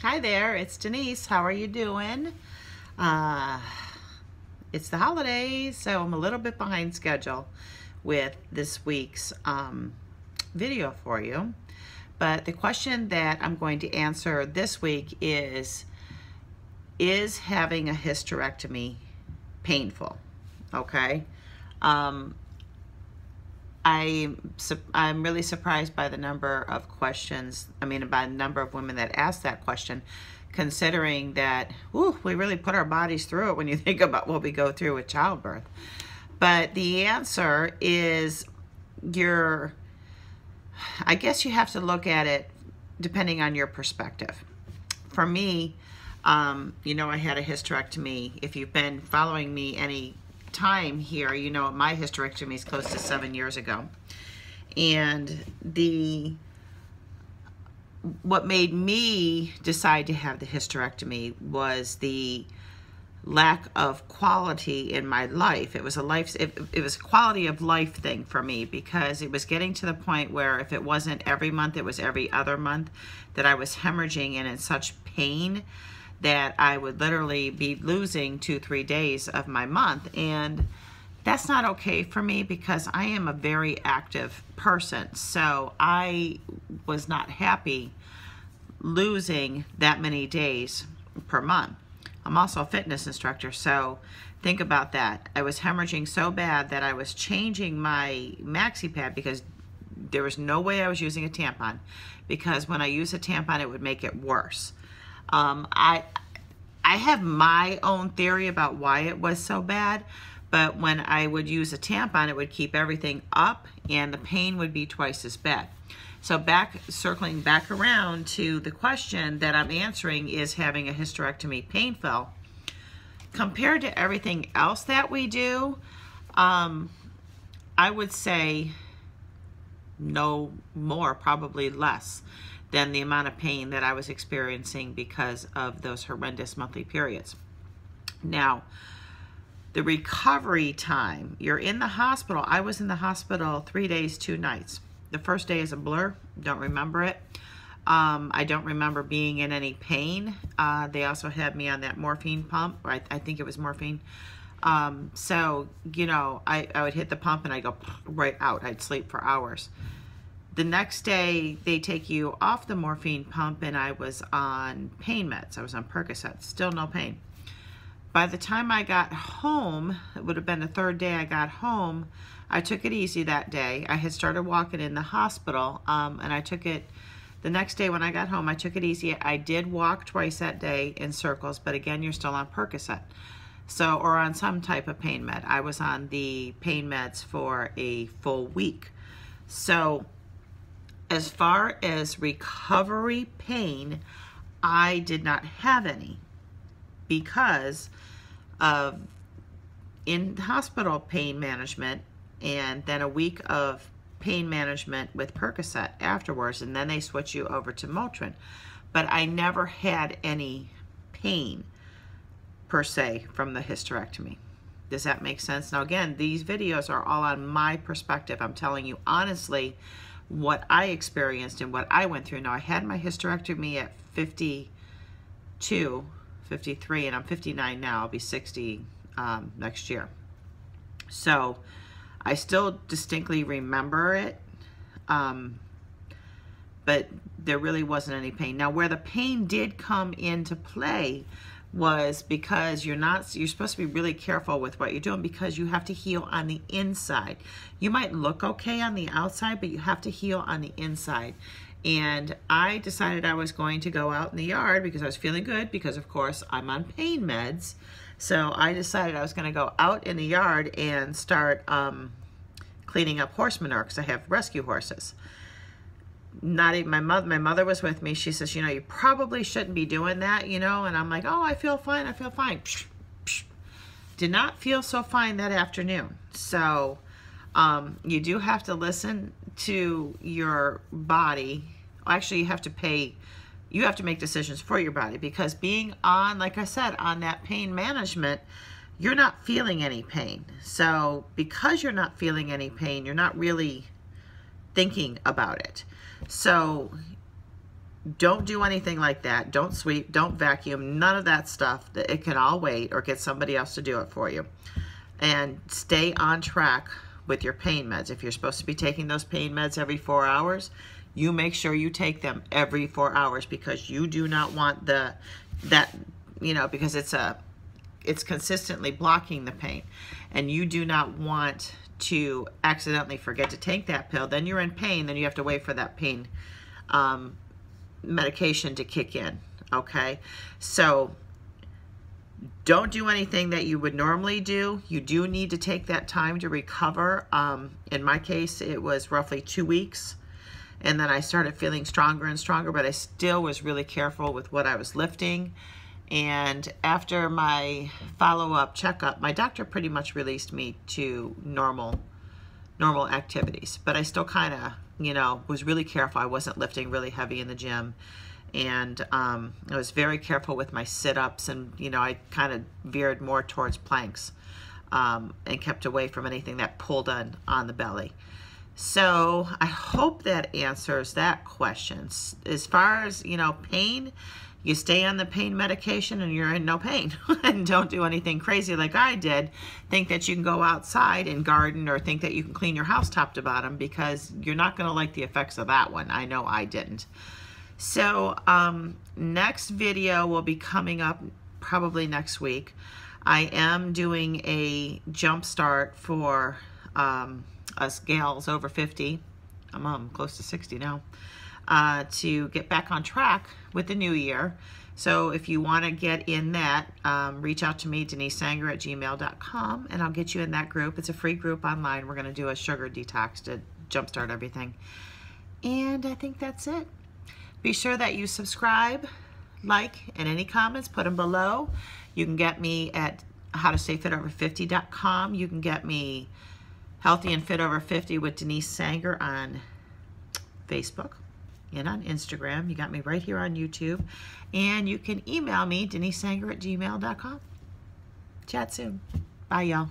Hi there, it's Denise. How are you doing? It's the holidays, so I'm a little bit behind schedule with this week's video for you. But the question that I'm going to answer this week is having a hysterectomy painful? Okay. I'm really surprised by the number of questions, by the number of women that ask that question, considering that, we really put our bodies through it when you think about what we go through with childbirth. But the answer is I guess you have to look at it depending on your perspective. For me, I had a hysterectomy. If you've been following me any time here, you know my hysterectomy is close to 7 years ago. And what made me decide to have the hysterectomy was the lack of quality in my life. It was a quality of life thing for me, because it was getting to the point where if it wasn't every month, it was every other month, that I was hemorrhaging and in such pain that I would literally be losing 2-3 days of my month. And that's not okay for me, because I am a very active person. So I was not happy losing that many days per month. I'm also a fitness instructor, so think about that. I was hemorrhaging so bad that I was changing my maxi pad, because there was no way I was using a tampon, because when I use a tampon, it would make it worse. I have my own theory about why it was so bad, but when I would use a tampon, it would keep everything up and the pain would be twice as bad. So circling back around to the question that I'm answering, is having a hysterectomy painful? Compared to everything else that we do, I would say no more, probably less than the amount of pain that I was experiencing because of those horrendous monthly periods. Now, the recovery time, you're in the hospital. I was in the hospital 3 days, 2 nights. The first day is a blur, don't remember it. I don't remember being in any pain. They also had me on that morphine pump, or I think it was morphine. So, I would hit the pump and I'd go right out. I'd sleep for hours. The next day, they take you off the morphine pump, and I was on pain meds. I was on Percocet, still no pain. By the time I got home, it would have been the 3rd day I got home, I took it easy that day. I had started walking in the hospital, and I took it the next day when I got home. I took it easy. I did walk twice that day in circles, but again, you're still on Percocet. So, or on some type of pain med. I was on the pain meds for a full week. So, as far as recovery pain, I did not have any, because of in-hospital pain management, and then a week of pain management with Percocet afterwards, and then they switch you over to Motrin. But I never had any pain per se from the hysterectomy. Does that make sense? Now again, these videos are all on my perspective. I'm telling you honestly what I experienced and what I went through. Now, I had my hysterectomy at 52, 53, and I'm 59 now. I'll be 60 next year. So I still distinctly remember it, but there really wasn't any pain. Now, where the pain did come into play was because you're supposed to be really careful with what you're doing, because you have to heal on the inside. You might look okay on the outside, but you have to heal on the inside. And I decided I was going to go out in the yard because I was feeling good, because of course I'm on pain meds. So I decided I was going to go out in the yard and start cleaning up horse manure, because I have rescue horses. Not even my mother was with me. She says, you probably shouldn't be doing that, and I'm like, oh, I feel fine, I feel fine. Psh, psh. Did not feel so fine that afternoon. So you do have to listen to your body. Actually, you have to make decisions for your body, because being on, like I said, on that pain management, you're not feeling any pain. So because you're not feeling any pain, you're not really thinking about it. So don't do anything like that. Don't sweep, don't vacuum, none of that stuff. It can all wait, or get somebody else to do it for you. And stay on track with your pain meds. If you're supposed to be taking those pain meds every 4 hours, you make sure you take them every 4 hours, because you do not want because it's consistently blocking the pain, and you do not want to accidentally forget to take that pill. Then you're in pain, then you have to wait for that pain medication to kick in. Okay, so don't do anything that you would normally do. You do need to take that time to recover. In my case, it was roughly 2 weeks, and then I started feeling stronger and stronger, but I still was really careful with what I was lifting. And after my follow-up checkup, my doctor pretty much released me to normal activities, but I still kind of, was really careful. I wasn't lifting really heavy in the gym, and I was very careful with my sit-ups, and I kind of veered more towards planks, and kept away from anything that pulled on the belly. So I hope that answers that question. As far as, pain, you stay on the pain medication and you're in no pain. And don't do anything crazy like I did. Think that you can go outside and garden, or think that you can clean your house top to bottom, because you're not going to like the effects of that one. I know I didn't. So next video will be coming up probably next week. I am doing a jump start for us gals over 50. I'm close to 60 now. To get back on track with the new year. So if you want to get in that, reach out to me, denisesanger@gmail.com, and I'll get you in that group. It's a free group online. We're going to do a sugar detox to jumpstart everything. And I think that's it. Be sure that you subscribe, like, and any comments, put them below. You can get me at howtostayfitover50.com. You can get me Healthy and Fit Over 50 with Denise Sanger on Facebook and on Instagram. You got me right here on YouTube. And you can email me, denisesanger@gmail.com. Chat soon. Bye, y'all.